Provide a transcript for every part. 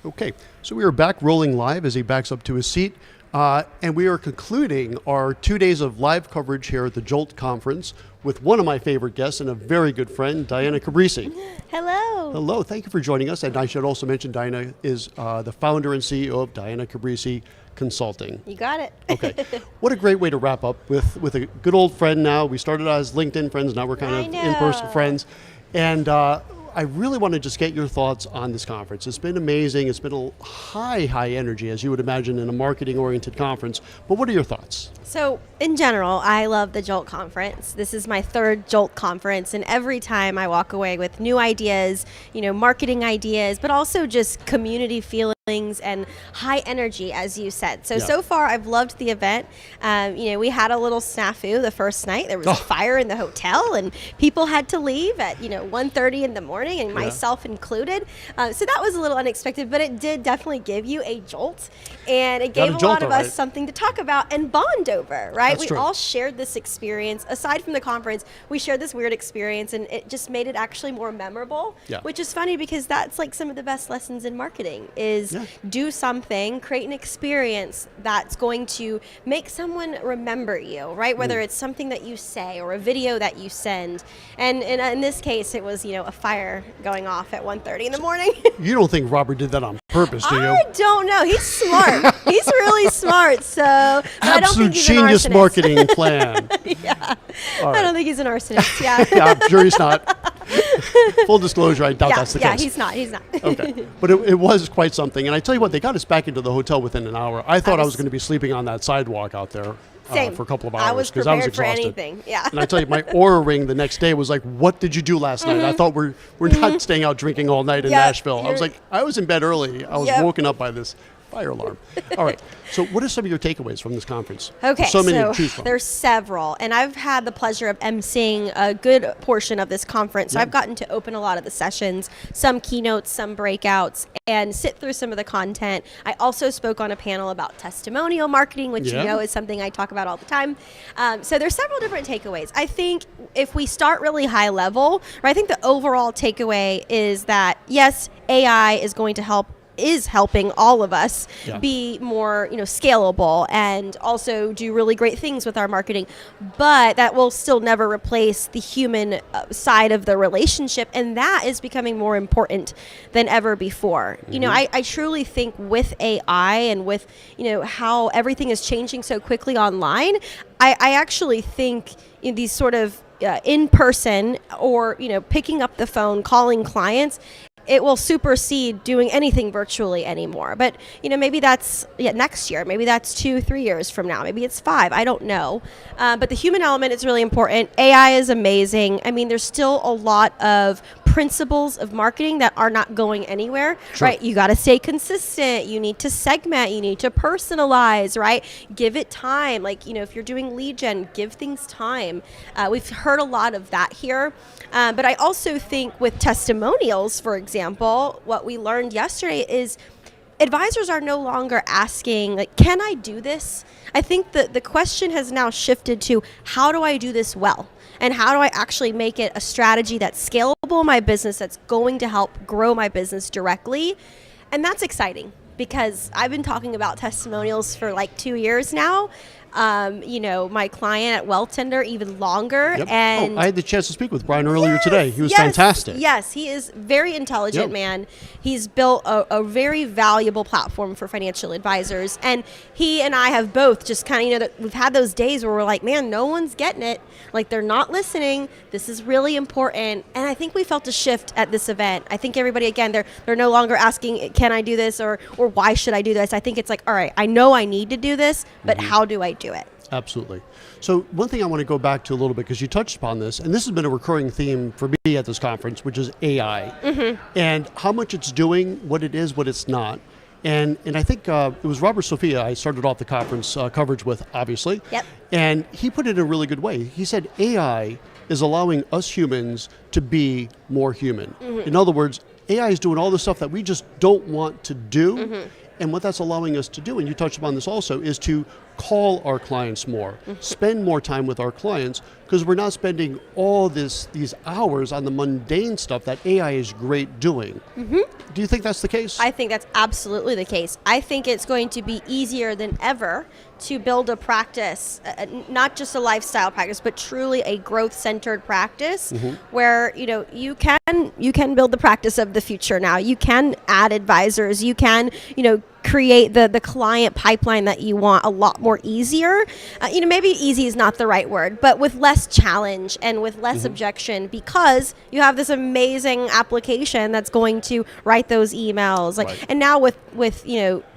Okay, so we are back rolling live as he backs up to his seat. And we are concluding our 2 days of live coverage here at the Jolt Conference with one of my favorite guests and a very good friend, Diana Cabrices. Hello. Hello, thank you for joining us. And I should also mention Diana is the founder and CEO of Diana Cabrices Consulting. You got it. Okay, what a great way to wrap up with a good old friend now. We started out as LinkedIn friends, now we're kind of in-person friends. And I really want to just get your thoughts on this conference. It's been amazing. It's been a high energy, as you would imagine, in a marketing-oriented conference. But what are your thoughts? So, in general, I love the Jolt Conference. This is my third Jolt Conference, and every time I walk away with new ideas, marketing ideas, but also just community feelings and high energy, as you said. So far, I've loved the event. We had a little snafu the first night. There was a fire in the hotel, and people had to leave at 1:30 in the morning, and myself included. So that was a little unexpected, but it did definitely give you a jolt, and it gave a lot of us something to talk about and bond over, right? We all shared this experience. Aside from the conference, we shared this weird experience, and it just made it actually more memorable, which is funny because that's like some of the best lessons in marketing is do something, create an experience that's going to make someone remember you, right? Whether it's something that you say or a video that you send. And in this case, it was, a fire going off at 1:30 in the morning. You don't think Robert did that on purpose, do you? I don't know. He's smart. He's really smart. So I don't think he's genius an arsonist. Marketing plan. Right. I don't think he's an arsonist. Yeah. I'm sure he's not. Full disclosure, I doubt that's the case. He's not. Okay. But it was quite something. And I tell you what, they got us back into the hotel within an hour. I thought I was going to be sleeping on that sidewalk out there for a couple of hours. I was prepared exhausted. for anything. Yeah. And I tell you, my Oura ring the next day was like, what did you do last night? I thought we're not staying out drinking all night in Nashville. I was like, I was in bed early. I was woken up by this fire alarm. All right. So what are some of your takeaways from this conference? Okay. So many to choose from. There's several. And I've had the pleasure of emceeing a good portion of this conference. So I've gotten to open a lot of the sessions, some keynotes, some breakouts, and sit through some of the content. I also spoke on a panel about testimonial marketing, which is something I talk about all the time. So there's several different takeaways. I think if we start really high level, I think the overall takeaway is that, yes, AI is helping all of us be more, scalable and also do really great things with our marketing, but that will still never replace the human side of the relationship, and that is becoming more important than ever before. I truly think with AI and with, how everything is changing so quickly online, I actually think these sort of in person or, picking up the phone, calling clients, it will supersede doing anything virtually anymore. But, maybe that's next year. Maybe that's 2-3 years from now. Maybe it's 5. I don't know. But the human element is really important. AI is amazing. I mean, there's still a lot of principles of marketing that are not going anywhere, right? You got to stay consistent. You need to segment. You need to personalize, right? Give it time. Like, if you're doing lead gen, give things time. We've heard a lot of that here. But I also think with testimonials, for example, what we learned yesterday is advisors are no longer asking, like, can I do this? I think that the question has now shifted to, how do I do this well? And how do I actually make it a strategy that's scalable in my business, that's going to help grow my business directly? And that's exciting because I've been talking about testimonials for like 2 years now. My client at Wealth Tender even longer. And I had the chance to speak with Brian earlier today. He was fantastic. Yes, he is very intelligent man. He's built a very valuable platform for financial advisors. And he and I have both just kind of, we've had those days where we're like, man, no one's getting it. Like, they're not listening. This is really important. And I think we felt a shift at this event. I think everybody, again, they're no longer asking, can I do this or why should I do this? I think it's like, all right, I know I need to do this, but how do I do it? Absolutely. So one thing I want to go back to a little bit, because you touched upon this, and this has been a recurring theme for me at this conference, which is AI, and how much it's doing, what it is, what it's not. And I think it was Robert Sophia I started off the conference coverage with, obviously. And he put it in a really good way. He said AI is allowing us humans to be more human. In other words, AI is doing all the stuff that we just don't want to do. And what that's allowing us to do, and you touched upon this also, is to call our clients more, spend more time with our clients, because we're not spending all these hours on the mundane stuff that AI is great doing. Do you think that's the case? I think that's absolutely the case. I think it's going to be easier than ever to build a practice, not just a lifestyle practice, but truly a growth-centered practice where, you can build the practice of the future now. You can add advisors. You can, create the client pipeline that you want a lot more easier. Maybe easy is not the right word, but with less challenge and with less objection, because you have this amazing application that's going to write those emails. And now with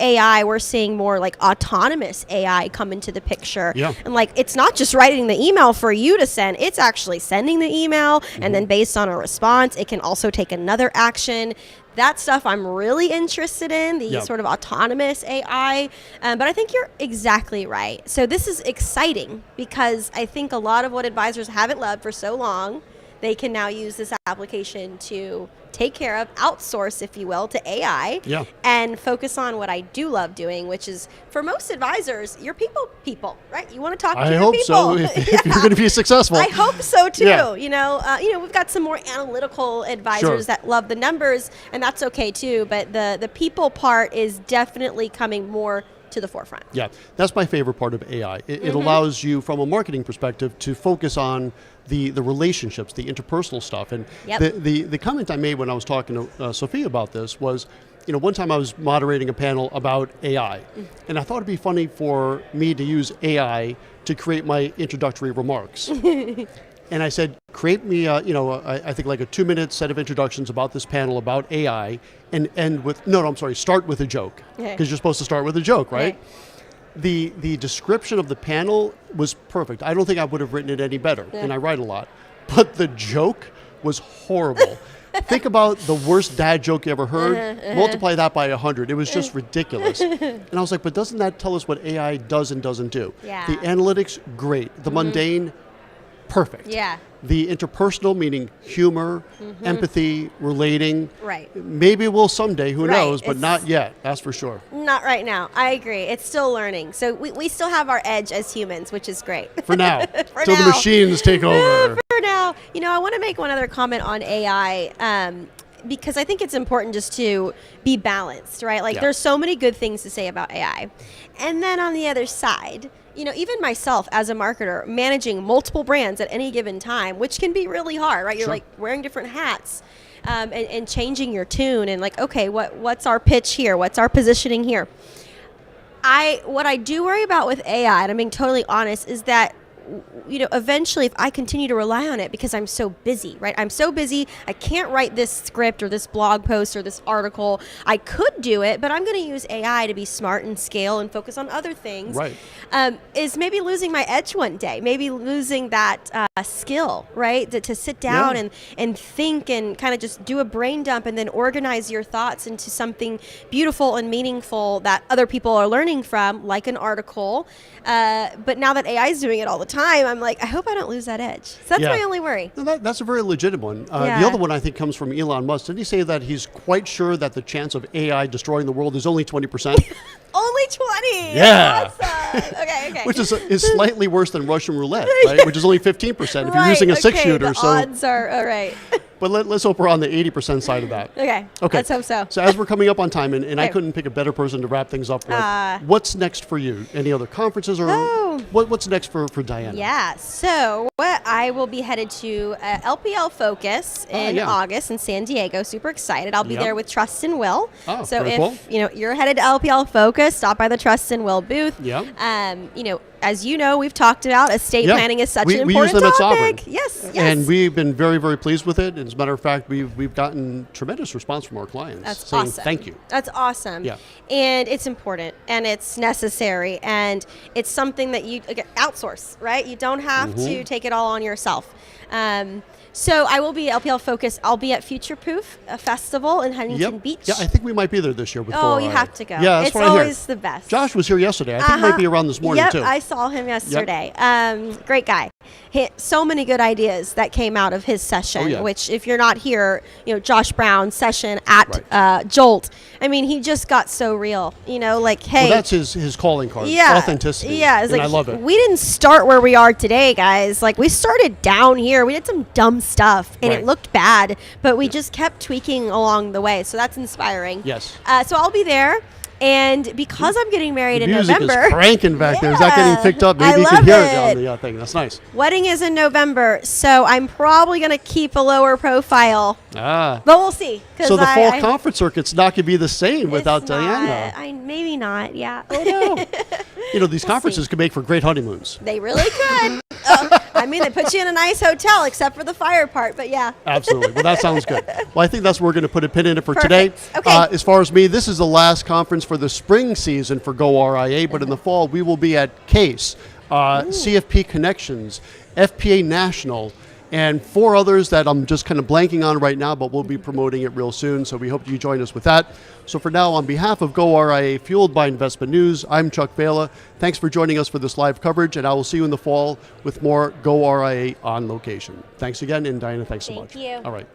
AI, we're seeing more like autonomous AI come into the picture. Yeah. And it's not just writing the email for you to send, it's actually sending the email, and then based on a response, it can also take another action. That stuff I'm really interested in, the sort of autonomous AI. But I think you're exactly right. So this is exciting because I think a lot of what advisors haven't loved for so long, they can now use this application to take care of, outsource, if you will, to AI, and focus on what I do love doing, which is, for most advisors, you're people, right? You want to talk to your people. I hope so, if you're going to be successful. I hope so too. Yeah. We've got some more analytical advisors that love the numbers, and that's okay too. But the people part is definitely coming more to the forefront. Yeah, that's my favorite part of AI. It allows you, from a marketing perspective, to focus on the relationships, the interpersonal stuff. And the comment I made when I was talking to Sophia about this was, one time I was moderating a panel about AI, and I thought it'd be funny for me to use AI to create my introductory remarks. And I said, create me, I think like a 2-minute set of introductions about this panel about AI, and end with, start with a joke, because you're supposed to start with a joke, right? The description of the panel was perfect. I don't think I would have written it any better, and I write a lot. But the joke was horrible. Think about the worst dad joke you ever heard, multiply that by 100. It was just ridiculous. And I was like, but doesn't that tell us what AI does and doesn't do? Yeah. The analytics, great. The mundane, perfect. Yeah. The interpersonal, meaning humor, empathy, relating. Right. Maybe we'll someday, who knows, but not yet, that's for sure. Not right now. I agree. It's still learning. So we still have our edge as humans, which is great. For now. Till the machines take over. For now. I want to make one other comment on AI. Because I think it's important just to be balanced, right? There's so many good things to say about AI. And then on the other side, even myself as a marketer, managing multiple brands at any given time, which can be really hard, right? You're wearing different hats and changing your tune and okay, what's our pitch here? What's our positioning here? What I do worry about with AI, and I'm being totally honest, is that eventually if I continue to rely on it because I'm so busy, right? I'm so busy, I can't write this script or this blog post or this article. I could do it, but I'm going to use AI to be smart and scale and focus on other things. Right. Is maybe losing my edge one day, maybe losing that skill, right? To sit down and think and kind of just do a brain dump and then organize your thoughts into something beautiful and meaningful that other people are learning from, like an article. But now that AI is doing it all the time, I'm like, I hope I don't lose that edge. So that's my only worry. No, that's a very legitimate one. The other one I think comes from Elon Musk. Did he say that he's quite sure that the chance of AI destroying the world is only 20%? Only 20. Yeah. Awesome. Okay. Which is slightly worse than Russian roulette, right? Which is only 15% if you're using a 6-shooter. The odds are all right. But let's hope we're on the 80% side of that. Okay. Let's hope so. So as we're coming up on time, and I couldn't pick a better person to wrap things up with, what's next for you? Any other conferences or what's next for Diana? Yeah. So I will be headed to LPL Focus in August in San Diego. Super excited. I'll be there with Trust and Will. Oh, so if cool. You're headed to LPL Focus, stop by the Trust and Will booth. Yeah. As you know, we've talked about estate planning is such an important we use them topic. At Sovereign. Yes. And we've been very, very pleased with it. As a matter of fact, we've gotten tremendous response from our clients. That's saying awesome. Thank you. That's awesome. Yeah. And it's important and it's necessary and it's something that you outsource, right? You don't have to take it all on yourself. So I will be LPL Focus. I'll be at Future Proof, a festival in Huntington Beach. Yeah, I think we might be there this year. You have to go. Yeah, that's it's what I hear. Always the best. Josh was here yesterday. I think he might be around this morning too. I saw him yesterday. Great guy. So many good ideas that came out of his session, which if you're not here, Josh Brown's session at Jolt, I mean, he just got so real, like, hey. Well, that's his calling card, authenticity. Yeah, it's and I love it. We didn't start where we are today, guys. Like, we started down here. We did some dumb stuff, and it looked bad, but we just kept tweaking along the way. So that's inspiring. Yes. So I'll be there. And because I'm getting married in November. Music is cranking back there. Is that getting picked up? Maybe you can hear it on the thing. That's nice. Wedding is in November, so I'm probably going to keep a lower profile. But we'll see. So the fall conference circuit's not going to be the same without Diana. Maybe not, yeah. Oh, no. These conferences could make for great honeymoons. They really could. I mean, they put you in a nice hotel, except for the fire part, but yeah. Absolutely. Well, that sounds good. Well, I think that's where we're going to put a pin in it for Perfect. today. Okay. As far as me, this is the last conference for the spring season for goRIA, but in the fall, we will be at CASE, CFP Connections, FPA National, and 4 others that I'm just kind of blanking on right now, but we'll be promoting it real soon, so we hope you join us with that. So for now, on behalf of goRIA, fueled by Investment News, I'm Chuck Vela. Thanks for joining us for this live coverage, and I will see you in the fall with more goRIA on location. Thanks again, and Diana, thanks so much. Thank you. All right.